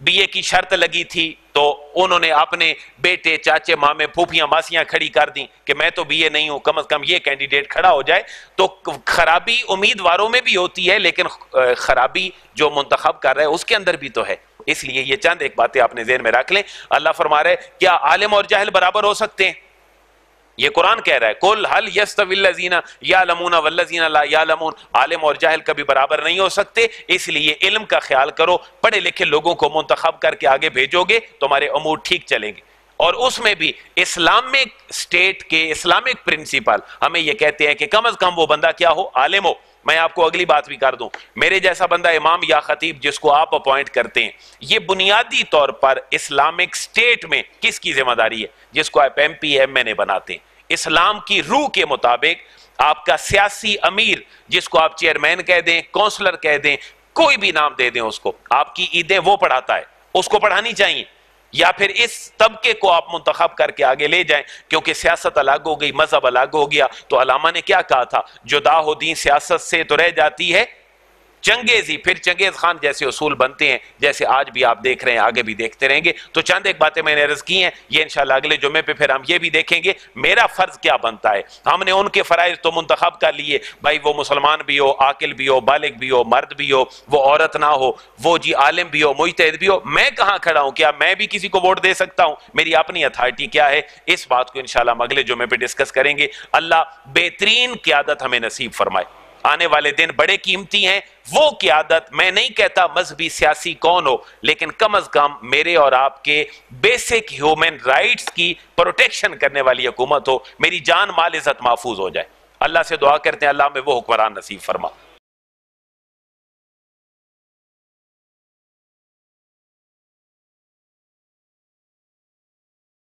بی اے کی شرط لگی تھی تو انہوں نے اپنے بیٹے، چاچے، مامے، پھوپھیاں، ماسیاں کھڑی کر دیں کہ میں تو بی اے نہیں ہوں، کم از کم یہ کینڈیڈیٹ کھڑا ہو جائے۔ تو خرابی امیدواروں میں بھی ہوتی ہے لیکن خرابی جو منتخب کر رہا ہے اس کے اندر بھی تو ہے۔ اس لیے یہ چند ایک باتیں آپ نے ذہن میں رکھ لیں۔ اللہ فرما رہا ہے کیا عالم اور جاہل برابر ہو سکتے ہیں؟ یہ قرآن کہہ رہا ہے قل هل يستوي الذين يعلمون والذين لا يعلمون، عالم اور جاہل کبھی برابر نہیں ہو سکتے، اس لیے علم کا خیال کرو، پڑھے لکھے لوگوں کو منتخب کر کے آگے بھیجو گے تمہارے امور ٹھیک چلیں گے۔ اور اس میں بھی اسلامک اسٹیٹ کے اسلامک پرنسپل ہمیں یہ کہتے ہیں کہ کم از کم وہ بندہ کیا ہو؟ عالم ہو۔ میں آپ کو اگلی بات بھی کر دوں، میرے جیسا بندہ امام یا خطیب جس کو آپ اپوائنٹ کرتے ہیں، یہ بنیادی طور پر اسلامک اسٹیٹ میں کس کی ذمہ داری ہے؟ جس کو آپ ایم پی ایم این اے بناتے ہیں۔ اسلام کی روح کے مطابق آپ کا سیاسی امیر، جس کو آپ چیئرمین کہہ دیں، کونسلر کہہ دیں، کوئی بھی نام دے دیں اس کو، آپ کی عیدیں وہ پڑھاتا ہے، اس کو پڑھانی چاہیے، یا پھر اس طبقے کو آپ منتخب کر کے آگے لے جائیں، کیونکہ سیاست الگ ہو گئی، مذہب الگ ہو گیا۔ تو علامہ نے کیا کہا تھا؟ جدا ہو دین سیاست سے تو رہ جاتی ہے چنگیزی، پھر چنگیز خان جیسے اصول بنتے ہیں، جیسے آج بھی آپ دیکھ رہے ہیں، آگے بھی دیکھتے رہیں گے۔ تو چند ایک باتیں میں نے عرض کی ہیں، یہ انشاءاللہ اگلے جمعے پہ پھر ہم یہ بھی دیکھیں گے میرا فرض کیا بنتا ہے۔ ہم نے ان کے فرائض تو منتخب کر لیے، بھائی وہ مسلمان بھی ہو، عاقل بھی ہو، بالغ بھی ہو، مرد بھی ہو، وہ عورت نہ ہو، وہ جی عالم بھی ہو، مجتہد بھی ہو۔ میں کہاں کھڑا ہوں؟ کیا میں بھی کسی کو ووٹ دے سکتا ہوں؟ میری اپنی اتھارٹی کیا ہے؟ اس بات کو انشاءاللہ ہم اگلے جمعے پہ ڈسکس کریں گے۔ اللہ بہترین قیادت ہمیں نصیب فرمائے۔ آنے والے دن بڑے قیمتی ہیں، وہ قیادت میں نہیں کہتا مذہبی سیاسی کون ہو، لیکن کم از کم میرے اور آپ کے بیسک ہیومن رائٹس کی پروٹیکشن کرنے والی حکومت ہو، میری جان مال عزت محفوظ ہو جائے۔ اللہ سے دعا کرتے ہیں اللہ میں وہ حکمران نصیب فرما۔